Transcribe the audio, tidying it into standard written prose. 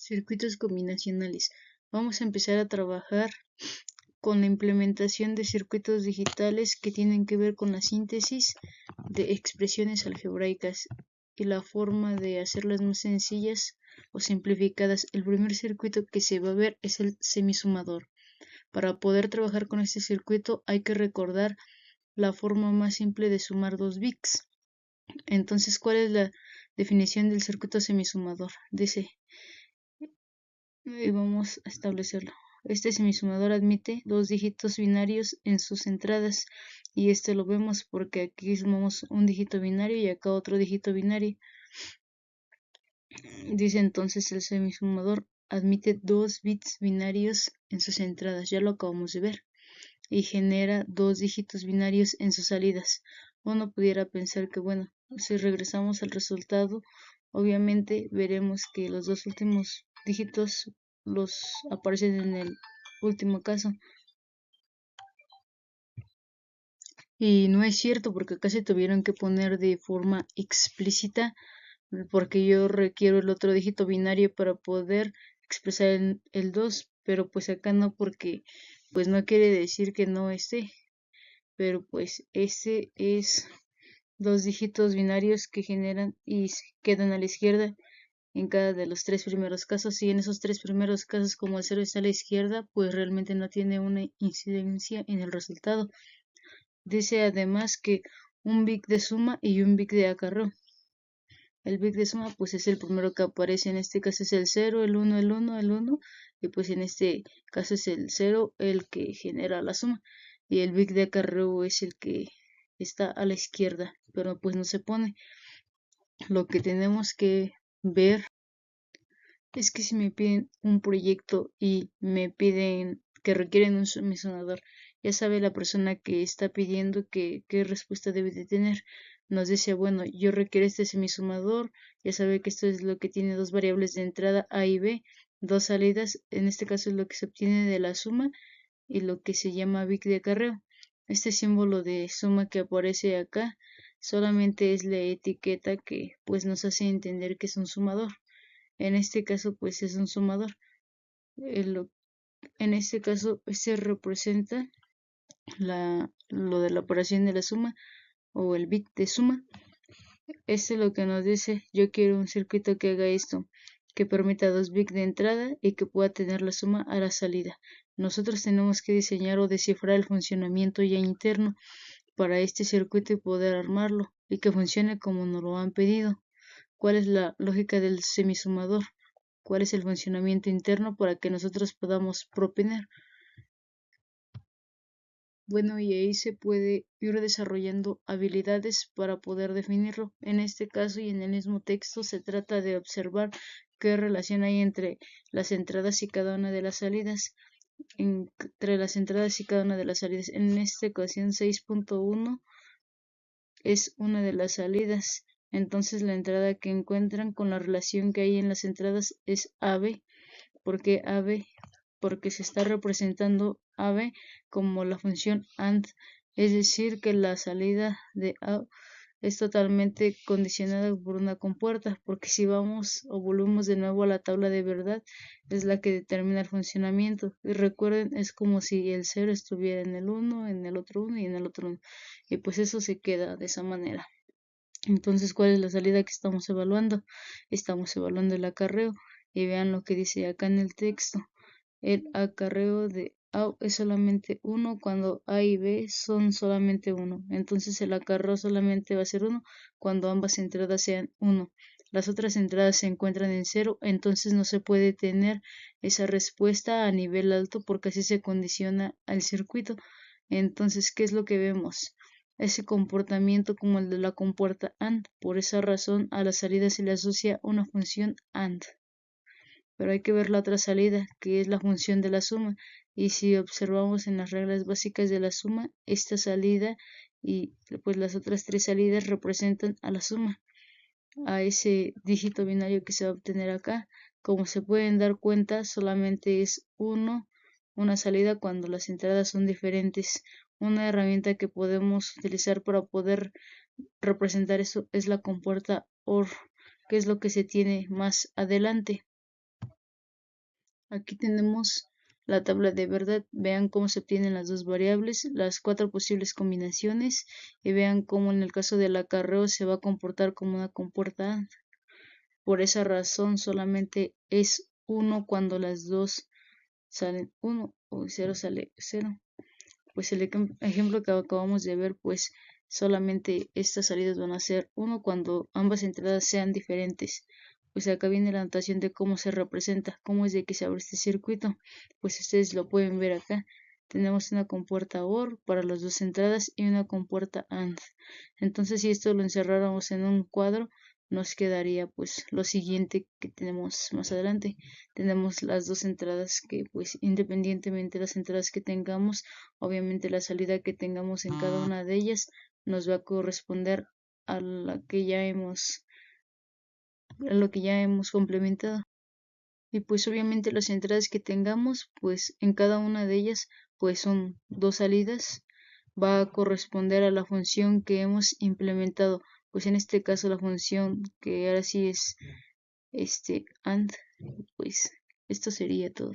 Circuitos combinacionales. Vamos a empezar a trabajar con la implementación de circuitos digitales que tienen que ver con la síntesis de expresiones algebraicas y la forma de hacerlas más sencillas o simplificadas. El primer circuito que se va a ver es el semisumador. Para poder trabajar con este circuito hay que recordar la forma más simple de sumar 2 bits. Entonces, ¿cuál es la definición del circuito semisumador? Dice, y vamos a establecerlo. Este semisumador admite 2 dígitos binarios en sus entradas, y esto lo vemos porque aquí sumamos un dígito binario y acá otro dígito binario. Dice entonces el semisumador admite 2 bits binarios en sus entradas, ya lo acabamos de ver, y genera 2 dígitos binarios en sus salidas. Uno pudiera pensar que, bueno, si regresamos al resultado, obviamente veremos que los dos últimos dígitos los aparecen en el último caso. Y no es cierto, porque acá se tuvieron que poner de forma explícita, porque yo requiero el otro dígito binario para poder expresar el 2, pero pues acá no, porque pues no quiere decir que no esté, pero pues este es 2 dígitos binarios que generan y quedan a la izquierda en cada de los 3 primeros casos, y en esos 3 primeros casos, como el 0 está a la izquierda, pues realmente no tiene una incidencia en el resultado. Dice además que un bit de suma y un bit de acarreo. El bit de suma pues es el primero que aparece, en este caso es el 0, el 1, el 1, el 1, y pues en este caso es el 0 el que genera la suma, y el bit de acarreo es el que está a la izquierda, pero pues no se pone. Lo que tenemos que ver es que si me piden un proyecto y me piden que requieren un semisumador, ya sabe la persona que está pidiendo qué respuesta debe de tener. Nos dice, bueno, yo requiero este semisumador, ya sabe que esto es lo que tiene 2 variables de entrada A y B, 2 salidas, en este caso es lo que se obtiene de la suma y lo que se llama bit de acarreo. Este símbolo de suma que aparece acá solamente es la etiqueta que pues nos hace entender que es un sumador. En este caso pues es un sumador. En este caso se representa lo de la operación de la suma o el bit de suma. Este es lo que nos dice, yo quiero un circuito que haga esto, que permita 2 bits de entrada y que pueda tener la suma a la salida. Nosotros tenemos que diseñar o descifrar el funcionamiento ya interno para este circuito y poder armarlo y que funcione como nos lo han pedido. ¿Cuál es la lógica del semisumador? ¿Cuál es el funcionamiento interno para que nosotros podamos proponer? Bueno, y ahí se puede ir desarrollando habilidades para poder definirlo. En este caso y en el mismo texto se trata de observar qué relación hay entre las entradas y cada una de las salidas. Entre las entradas y cada una de las salidas. En esta ocasión 6.1 es una de las salidas. Entonces la entrada que encuentran con la relación que hay en las entradas es AB. ¿Por qué AB? Porque se está representando AB como la función AND, es decir, que la salida de A es totalmente condicionada por una compuerta, porque si vamos o volvemos de nuevo a la tabla de verdad, es la que determina el funcionamiento. Y recuerden, es como si el 0 estuviera en el 1, en el otro 1 y en el otro 1. Y pues eso se queda de esa manera. Entonces, ¿cuál es la salida que estamos evaluando? Estamos evaluando el acarreo, y vean lo que dice acá en el texto. El acarreo de A es solamente 1 cuando A y B son solamente 1. Entonces el acarreo solamente va a ser 1 cuando ambas entradas sean 1. Las otras entradas se encuentran en 0, entonces no se puede tener esa respuesta a nivel alto porque así se condiciona al circuito. Entonces, ¿qué es lo que vemos? Ese comportamiento como el de la compuerta AND. Por esa razón a la salida se le asocia una función AND. Pero hay que ver la otra salida, que es la función de la suma, y si observamos en las reglas básicas de la suma, esta salida y pues las otras 3 salidas representan a la suma, a ese dígito binario que se va a obtener acá. Como se pueden dar cuenta, solamente es una salida cuando las entradas son diferentes. Una herramienta que podemos utilizar para poder representar eso es la compuerta OR, que es lo que se tiene más adelante. Aquí tenemos la tabla de verdad. Vean cómo se obtienen las dos variables, las 4 posibles combinaciones, y vean cómo en el caso del acarreo se va a comportar como una compuerta AND. Por esa razón solamente es 1 cuando las dos salen 1 o 0 sale 0. Pues el ejemplo que acabamos de ver, pues solamente estas salidas van a ser 1 cuando ambas entradas sean diferentes. Pues acá viene la notación de cómo se representa, cómo es de que se abre este circuito. Pues ustedes lo pueden ver acá. Tenemos una compuerta OR para las dos entradas y una compuerta AND. Entonces, si esto lo encerráramos en un cuadro, nos quedaría pues lo siguiente que tenemos más adelante. Tenemos las dos entradas que pues independientemente de las entradas que tengamos, obviamente la salida que tengamos en cada una de ellas nos va a corresponder a la que ya hemos a lo que ya hemos complementado. Y pues obviamente las entradas que tengamos, pues en cada una de ellas pues son dos salidas, va a corresponder a la función que hemos implementado. Pues en este caso la función que ahora sí es AND. Pues esto sería todo.